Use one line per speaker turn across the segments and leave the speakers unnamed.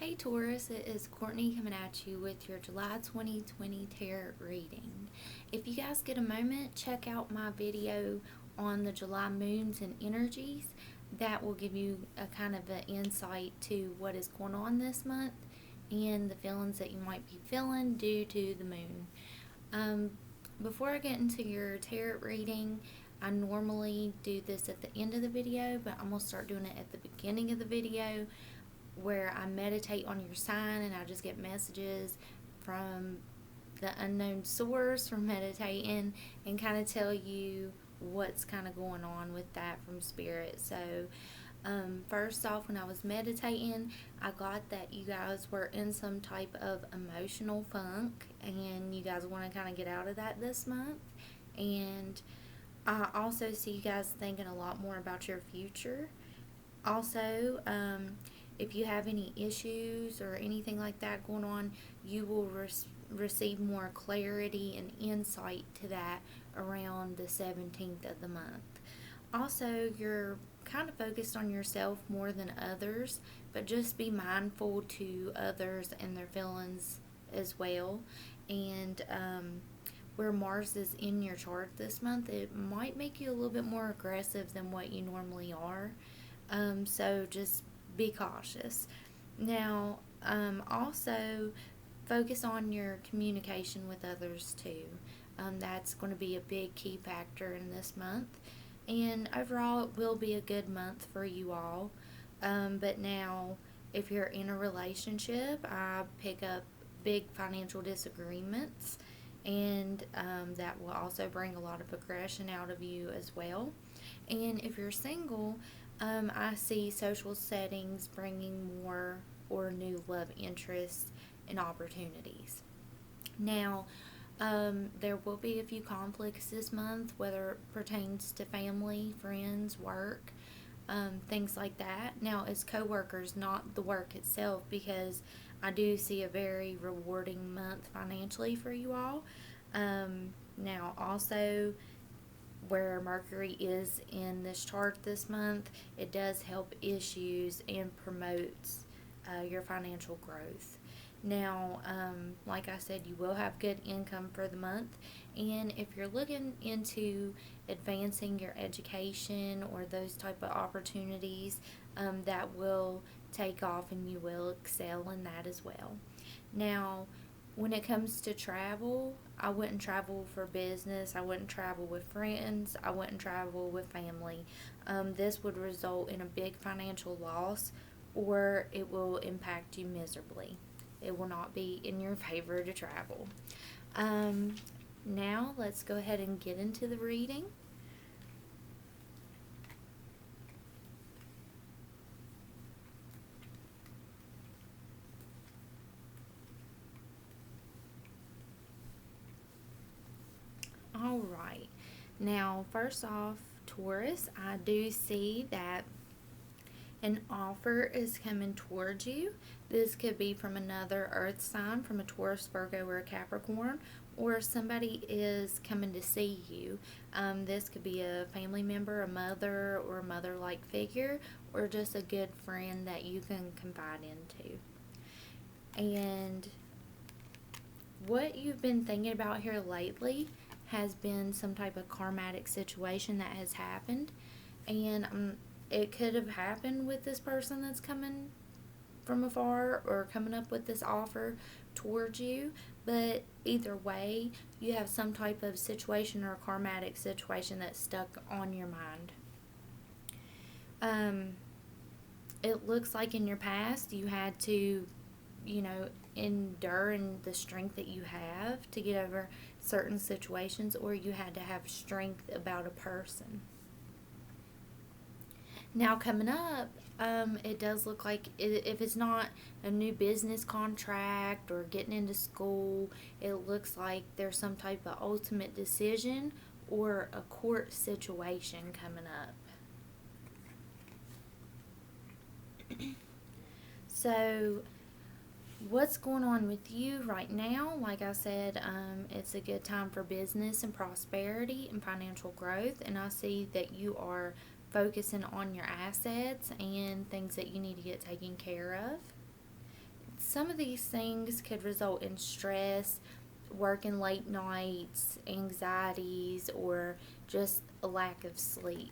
Hey Taurus, it is Courtney coming at you with your July 2020 tarot reading. If you guys get a moment, check out my video on the July moons and energies. That will give you a kind of an insight to what is going on this month and the feelings that you might be feeling due to the moon. Um, Before I get into your tarot reading, I normally do this at the end of the video, but I'm going to start doing it at the beginning of the video where I meditate on your sign and I just get messages from the unknown source from meditating and kind of tell you what's kind of going on with that from spirit. So first off, when I was meditating, I got that you guys were in some type of emotional funk and you guys want to kind of get out of that this month. And I also see you guys thinking a lot more about your future. Also, if you have any issues or anything like that going on, you will receive more clarity and insight to that around the 17th of the month. Also, you're kind of focused on yourself more than others, but just be mindful to others and their feelings as well. And where Mars is in your chart this month, it might make you a little bit more aggressive than what you normally are. So just be cautious. Now, also focus on your communication with others too. That's going to be a big key factor in this month. And overall, it will be a good month for you all. But now, if you're in a relationship, I pick up big financial disagreements, and that will also bring a lot of aggression out of you as well. And if you're single, I see social settings bringing more or new love interests and opportunities. Now, there will be a few conflicts this month, whether it pertains to family, friends, work, things like that. Now, as co-workers, not the work itself, because I do see a very rewarding month financially for you all. Now, also, where Mercury is in this chart this month, it does help issues and promotes your financial growth. Now, like I said, you will have good income for the month, and if you're looking into advancing your education or those type of opportunities, that will take off and you will excel in that as well. Now, when it comes to travel, I wouldn't travel for business. I wouldn't travel with friends. I wouldn't travel with family. This would result in a big financial loss, or it will impact you miserably. It will not be in your favor to travel. Now, let's go ahead and get into the reading. All right. Now, first off, Taurus, I do see that an offer is coming towards you. This could be from another earth sign, from a Taurus, Virgo, or a Capricorn, or somebody is coming to see you. This could be a family member, a mother, or a mother-like figure, or just a good friend that you can confide into. And what you've been thinking about here lately has been some type of karmatic situation that has happened, and it could have happened with this person that's coming from afar or coming up with this offer towards you, but either way, you have some type of situation or karmatic situation that's stuck on your mind. It looks like in your past you had to, endure in the strength that you have to get over certain situations, or you had to have strength about a person. Now, coming up, it does look like if it's not a new business contract or getting into school, it looks like there's some type of ultimate decision or a court situation coming up. So, what's going on with you right now? Like I said, it's a good time for business and prosperity and financial growth, and I see that you are focusing on your assets and things that you need to get taken care of. some of these things could result in stress, working late nights, anxieties, or just a lack of sleep.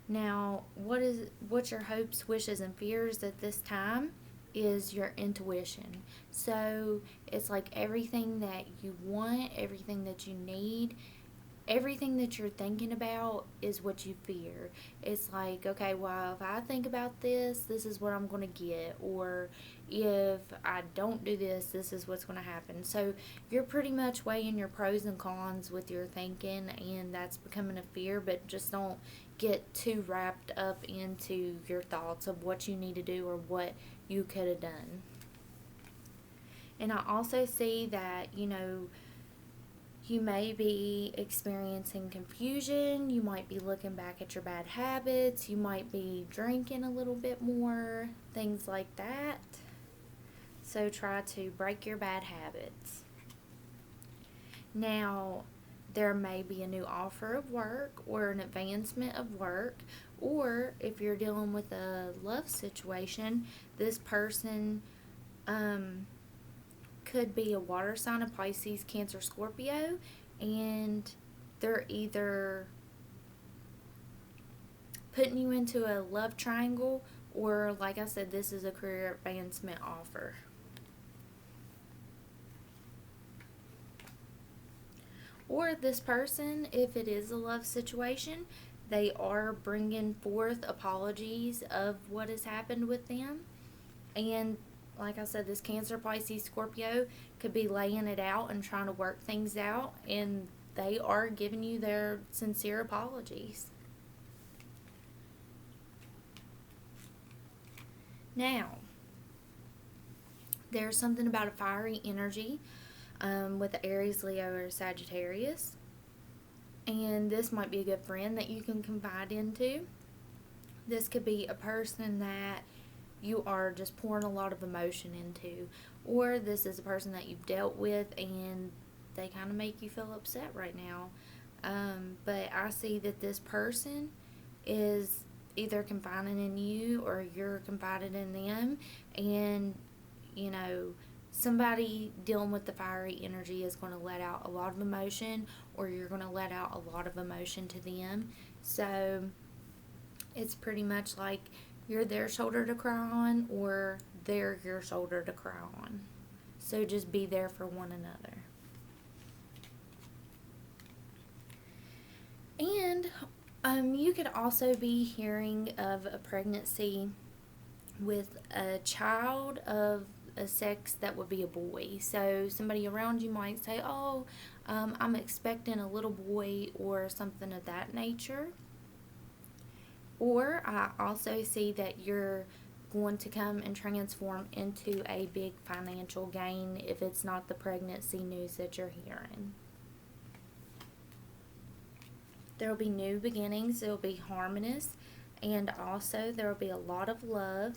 Now, what's your hopes, wishes, and fears at this time is your intuition. So it's like everything that you want, everything that you need, everything that you're thinking about is what you fear. It's like, okay, well, if I think about this, this is what I'm going to get. Or if I don't do this, this is what's going to happen. So you're pretty much weighing your pros and cons with your thinking, and that's becoming a fear, but just don't get too wrapped up into your thoughts of what you need to do or what you could have done. And I also see that, you may be experiencing confusion. You might be looking back at your bad habits. You might be drinking a little bit more, things like that. So try to break your bad habits. Now, there may be a new offer of work or an advancement of work, or if you're dealing with a love situation, this person could be a water sign of Pisces, Cancer, Scorpio, and they're either putting you into a love triangle, or like I said, this is a career advancement offer. Or this person, if it is a love situation, they are bringing forth apologies of what has happened with them. And like I said, this Cancer, Pisces, Scorpio could be laying it out and trying to work things out, and they are giving you their sincere apologies. Now, there's something about a fiery energy with the Aries, Leo, or Sagittarius. And this might be a good friend that you can confide into. This could be a person that you are just pouring a lot of emotion into. Or this is a person that you've dealt with and they kind of make you feel upset right now. But I see that this person is either confiding in you or you're confiding in them. And, somebody dealing with the fiery energy is going to let out a lot of emotion, or you're going to let out a lot of emotion to them. So it's pretty much like you're their shoulder to cry on, or they're your shoulder to cry on. So just be there for one another. And you could also be hearing of a pregnancy with a child of a sex that would be a boy. So somebody around you might say, oh, I'm expecting a little boy, or something of that nature. Or I also see that you're going to come and transform into a big financial gain if it's not the pregnancy news that you're hearing. There will be new beginnings. It will be harmonious, and also there will be a lot of love.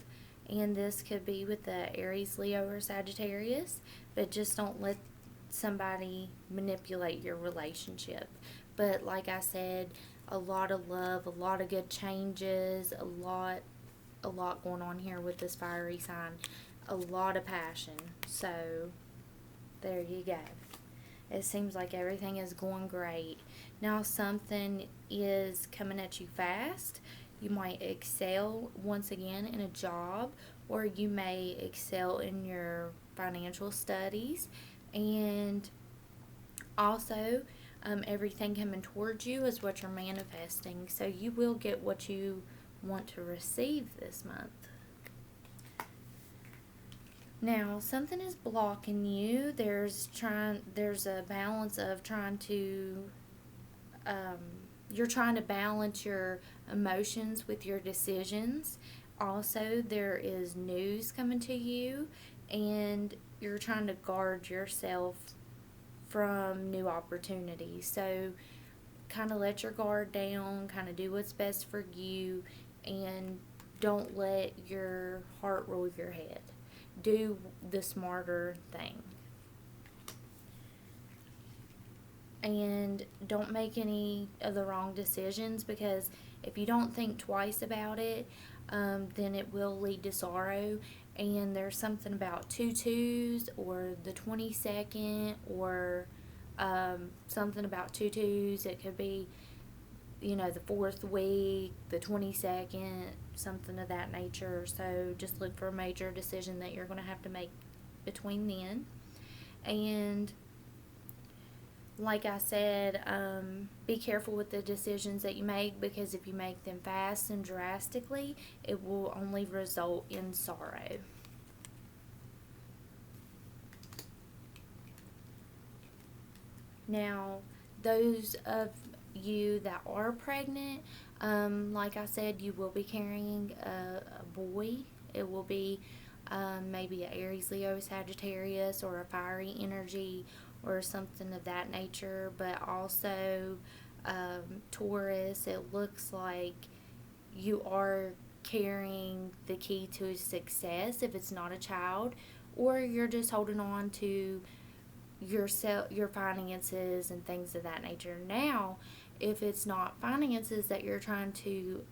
And this could be with the Aries, Leo, or Sagittarius, but just don't let somebody manipulate your relationship. But like I said, a lot of love, a lot of good changes, a lot going on here with this fiery sign, a lot of passion. So there you go. It seems like everything is going great. Now something is coming at you fast. You might excel once again in a job, or you may excel in your financial studies. And also, everything coming towards you is what you're manifesting. So you will get what you want to receive this month. Now, something is blocking you. There's a balance of trying to you're trying to balance your emotions with your decisions. Also, there is news coming to you, and you're trying to guard yourself from new opportunities. So kind of let your guard down, kind of do what's best for you, and don't let your heart rule your head. Do the smarter thing. And don't make any of the wrong decisions, because if you don't think twice about it, then it will lead to sorrow. and there's something about 2/2 or the 22nd, or something about 2/2. It could be, the fourth week, the 22nd, something of that nature. So just look for a major decision that you're going to have to make between then. And like I said, be careful with the decisions that you make, because if you make them fast and drastically, it will only result in sorrow. Now, those of you that are pregnant, like I said, you will be carrying a boy. It will be maybe an Aries, Leo, Sagittarius, or a fiery energy, or something of that nature. But also Taurus, it looks like you are carrying the key to success if it's not a child, or you're just holding on to your finances and things of that nature. Now, if it's not finances that you're trying to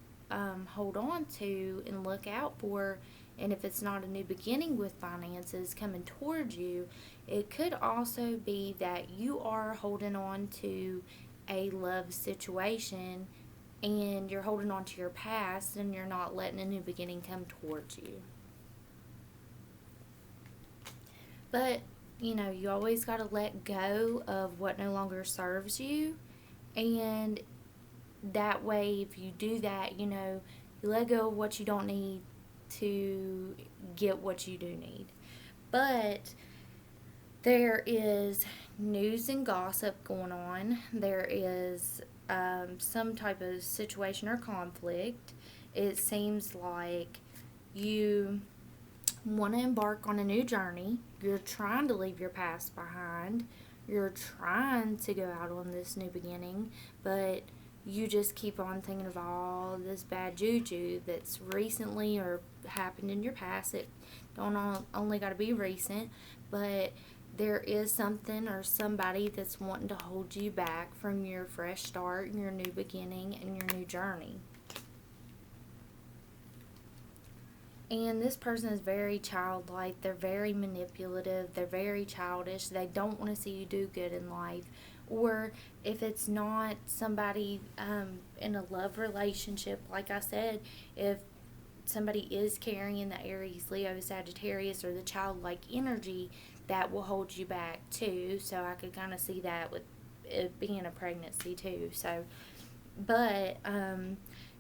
hold on to and look out for, and if it's not a new beginning with finances coming towards you, it could also be that you are holding on to a love situation, and you're holding on to your past, and you're not letting a new beginning come towards you. But you always got to let go of what no longer serves you. And that way, if you do that, you let go of what you don't need to get what you do need. But there is news and gossip going on. There is some type of situation or conflict. It seems like you want to embark on a new journey. You're trying to leave your past behind. You're trying to go out on this new beginning, but you just keep on thinking of all this bad juju that's recently or happened in your past. It don't only got to be recent, but there is something or somebody that's wanting to hold you back from your fresh start, your new beginning, and your new journey. And this person is very childlike. They're very manipulative. They're very childish. They don't want to see you do good in life. Or if it's not somebody in a love relationship, like I said, if somebody is carrying the Aries, Leo, Sagittarius, or the childlike energy, that will hold you back too. So I could kind of see that with it being a pregnancy too. So, but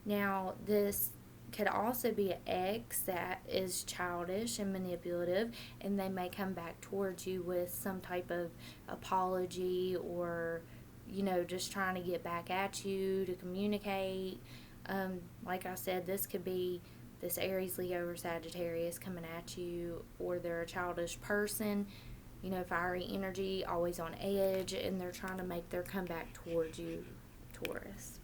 now this could also be an ex that is childish and manipulative, and they may come back towards you with some type of apology, or just trying to get back at you to communicate. Like I said, this could be this Aries, Leo, or Sagittarius coming at you, or they're a childish person, fiery energy, always on edge, and they're trying to make their comeback towards you, Taurus.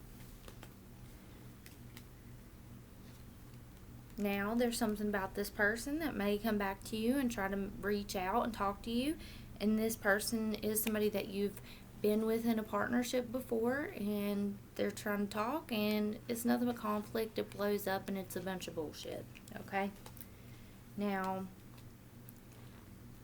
Now, there's something about this person that may come back to you and try to reach out and talk to you. And this person is somebody that you've been with in a partnership before, and they're trying to talk, and it's nothing but conflict. It blows up, and it's a bunch of bullshit. Okay? Now,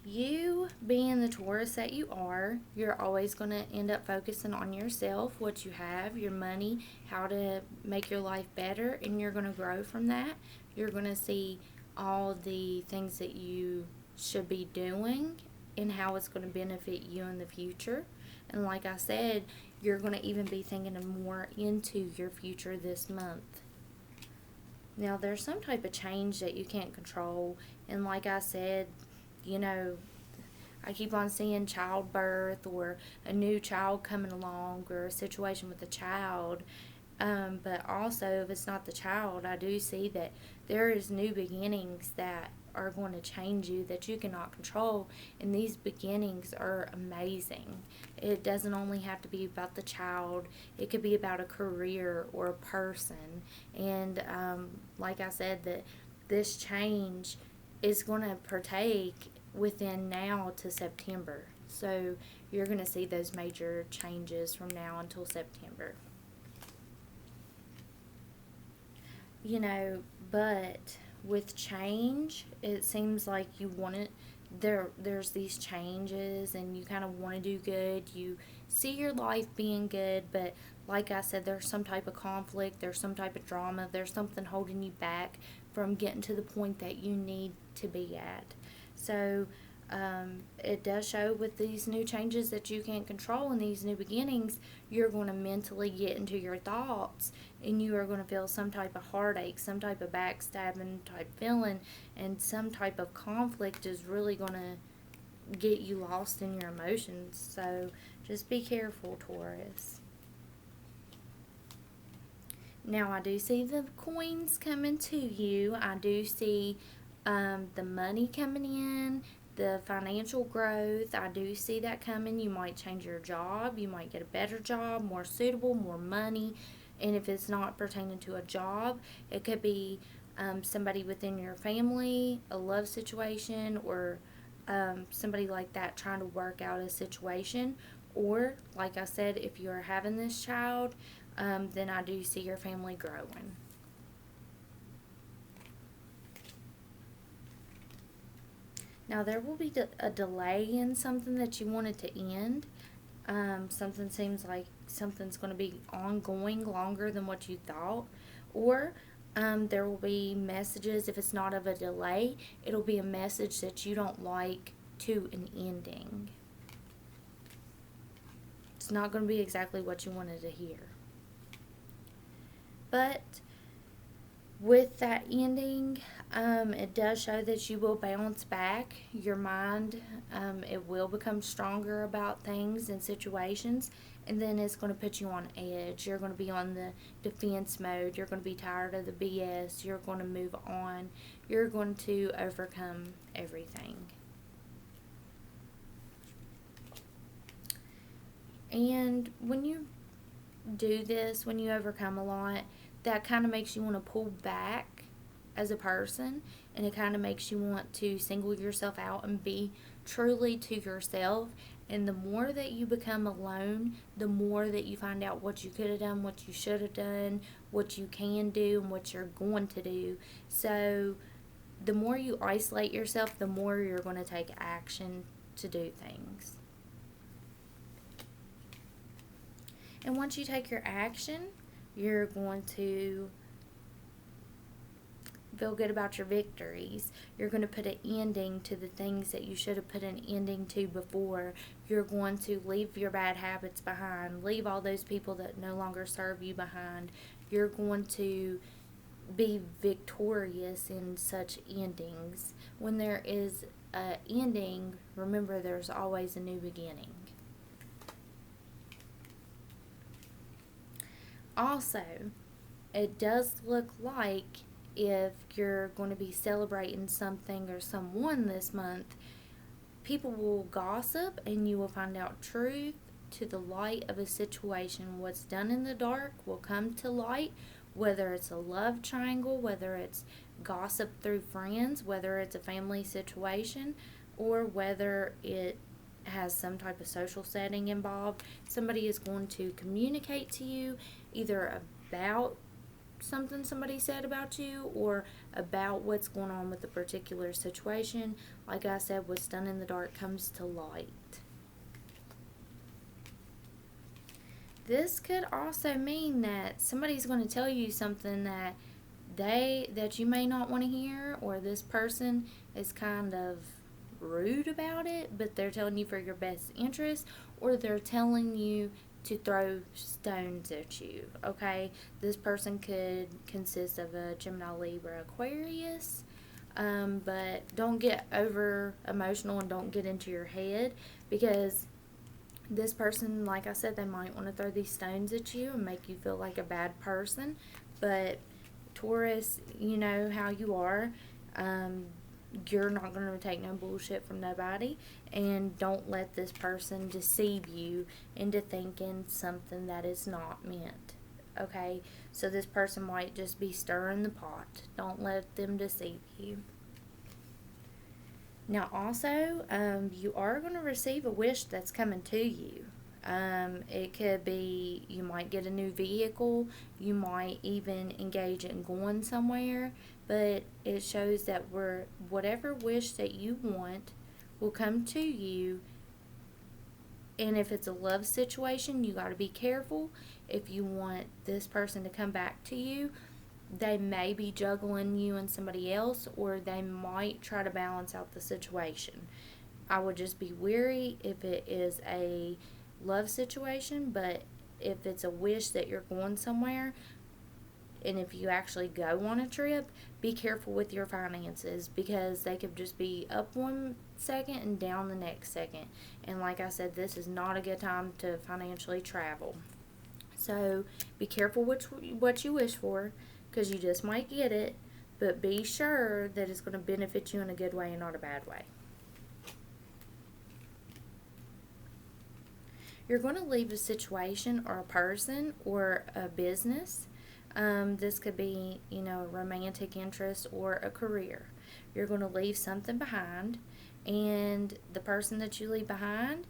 you being the Taurus that you are, you're always going to end up focusing on yourself, what you have, your money, how to make your life better, and you're going to grow from that. You're going to see all the things that you should be doing and how it's going to benefit you in the future. And like I said, you're going to even be thinking more into your future this month. Now, there's some type of change that you can't control. And like I said, I keep on seeing childbirth, or a new child coming along, or a situation with a child. But also, if it's not the child, I do see that there is new beginnings that are going to change you that you cannot control, and these beginnings are amazing. It doesn't only have to be about the child. It could be about a career or a person. And like I said, that this change is going to partake within now to September. So you're going to see those major changes from now until September. But with change, it seems like you want it. There's these changes, and you kind of want to do good. You see your life being good, but like I said, there's some type of conflict, there's some type of drama, there's something holding you back from getting to the point that you need to be at. So it does show with these new changes that you can't control and these new beginnings, you're going to mentally get into your thoughts, and you are going to feel some type of heartache, some type of backstabbing type feeling, and some type of conflict is really going to get you lost in your emotions. So just be careful, Taurus. Now, I do see the coins coming to you. I do see the money coming in, the financial growth. I do see that coming. You might change your job. You might get a better job, more suitable, more money. And if it's not pertaining to a job, it could be somebody within your family, a love situation, or somebody like that trying to work out a situation. Or, like I said, if you're having this child, then I do see your family growing. Now, there will be a delay in something that you wanted to end. Something seems like something's going to be ongoing longer than what you thought. Or there will be messages, if it's not of a delay, it'll be a message that you don't like to an ending. It's not going to be exactly what you wanted to hear. But with that ending, it does show that you will bounce back. Your mind, it will become stronger about things and situations, and then it's going to put you on edge. You're going to be on the defense mode. You're going to be tired of the BS. You're going to move on. You're going to overcome everything. And when you do this, when you overcome a lot, that kind of makes you want to pull back as a person, and it kind of makes you want to single yourself out and be truly to yourself. And the more that you become alone, the more that you find out what you could have done, what you should have done, what you can do, and what you're going to do. So the more you isolate yourself, the more you're going to take action to do things. And once you take your action, you're going to feel good about your victories. You're going to put an ending to the things that you should have put an ending to before. You're going to leave your bad habits behind. Leave all those people that no longer serve you behind. You're going to be victorious in such endings. When there is an ending, remember there's always a new beginning. Also, it does look like if you're going to be celebrating something or someone this month, people will gossip and you will find out truth to the light of a situation. What's done in the dark will come to light, whether it's a love triangle, whether it's gossip through friends, whether it's a family situation, or whether it has some type of social setting involved. Somebody is going to communicate to you either about something somebody said about you or about what's going on with the particular situation. Like I said, what's done in the dark comes to light. This could also mean that somebody's going to tell you something that you may not want to hear, or this person is kind of rude about it, but they're telling you for your best interest, or they're telling you to throw stones at you. Okay, this person could consist of a Gemini, Libra, Aquarius, but don't get over emotional and don't get into your head, because this person, like I said, they might want to throw these stones at you and make you feel like a bad person. But Taurus, you know how you are. You're not going to take no bullshit from nobody, and don't let this person deceive you into thinking something that is not meant. Okay, so this person might just be stirring the pot. Don't let them deceive you. Now also, you are going to receive a wish that's coming to you. It could be you might get a new vehicle, you might even engage in going somewhere, but it shows that whatever wish that you want will come to you. And if it's a love situation, you got to be careful. If you want this person to come back to you, they may be juggling you and somebody else, or they might try to balance out the situation. I would just be wary if it is a love situation, but if it's a wish that you're going somewhere, and if you actually go on a trip, be careful with your finances, because they could just be up one second and down the next second. And like I said, this is not a good time to financially travel. So be careful what you wish for, because you just might get it, but be sure that it's going to benefit you in a good way and not a bad way. You're going to leave a situation or a person or a business. This could be, a romantic interest or a career. You're going to leave something behind, and the person that you leave behind,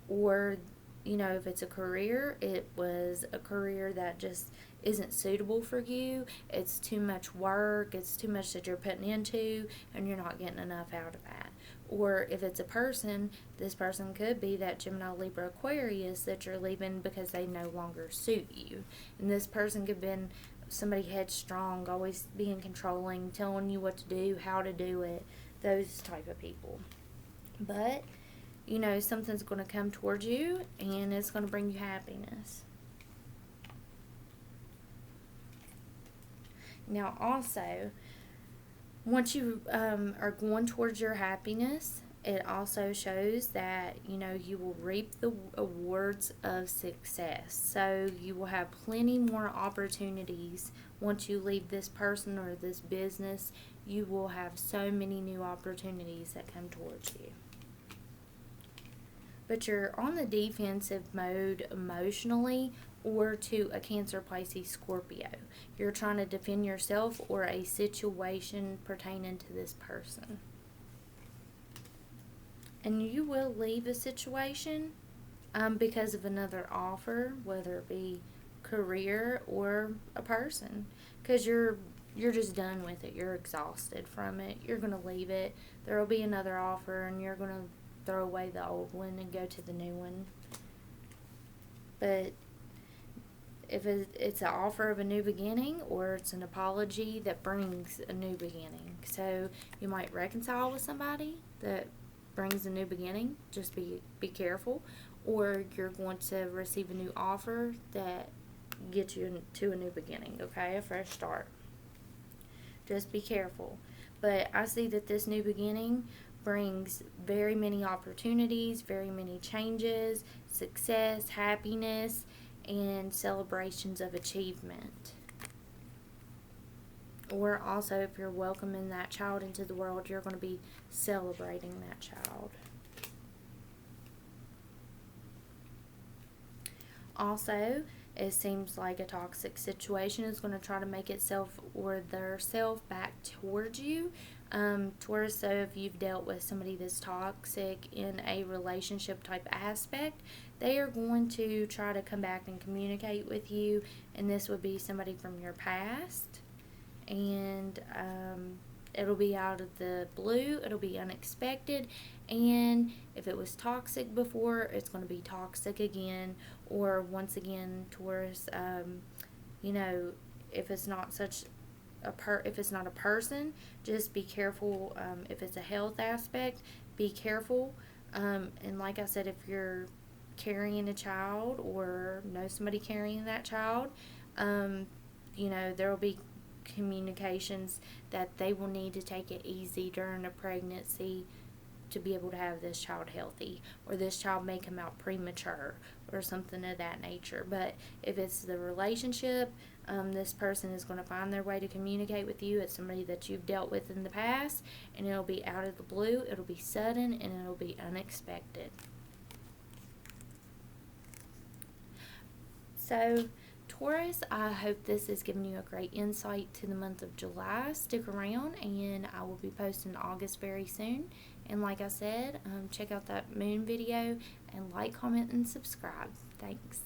or, if it's a career, it was a career that just isn't suitable for you. It's too much work, it's too much that you're putting into, and you're not getting enough out of that. Or if it's a person, this person could be that Gemini, Libra, Aquarius that you're leaving because they no longer suit you. And this person could have been somebody headstrong, always being controlling, telling you what to do, how to do it, those type of people. But, something's going to come towards you, and it's going to bring you happiness. Now, also, once you are going towards your happiness, it also shows that, you will reap the awards of success. So you will have plenty more opportunities once you leave this person or this business. You will have so many new opportunities that come towards you. But you're on the defensive mode emotionally, or to a Cancer, Pisces, Scorpio. You're trying to defend yourself or a situation pertaining to this person. And you will leave a situation because of another offer, whether it be career or a person, because you're just done with it. You're exhausted from it. You're going to leave it. There will be another offer, and you're going to throw away the old one and go to the new one. But if it's an offer of a new beginning, or it's an apology that brings a new beginning. So you might reconcile with somebody that brings a new beginning. Just be careful. Or you're going to receive a new offer that gets you to a new beginning, okay? A fresh start. Just be careful. But I see that this new beginning brings very many opportunities, very many changes, success, happiness, and celebrations of achievement. Or also, if you're welcoming that child into the world, you're going to be celebrating that child. Also, it seems like a toxic situation is going to try to make itself or their self back towards you. Taurus, so if you've dealt with somebody that's toxic in a relationship type aspect, they are going to try to come back and communicate with you, and this would be somebody from your past. And it'll be out of the blue, it'll be unexpected, and if it was toxic before, it's going to be toxic again. Or once again, Taurus, if it's not if it's not a person, just be careful. If it's a health aspect, be careful. And like I said, if you're carrying a child or know somebody carrying that child, there will be communications that they will need to take it easy during a pregnancy to be able to have this child healthy, or this child may come out premature or something of that nature. But if it's the relationship, this person is going to find their way to communicate with you. It's somebody that you've dealt with in the past, and it'll be out of the blue, it'll be sudden, and it'll be unexpected. So Taurus, I hope this has given you a great insight to the month of July. Stick around, and I will be posting August very soon. And like I said, check out that moon video and like, comment, and subscribe. Thanks.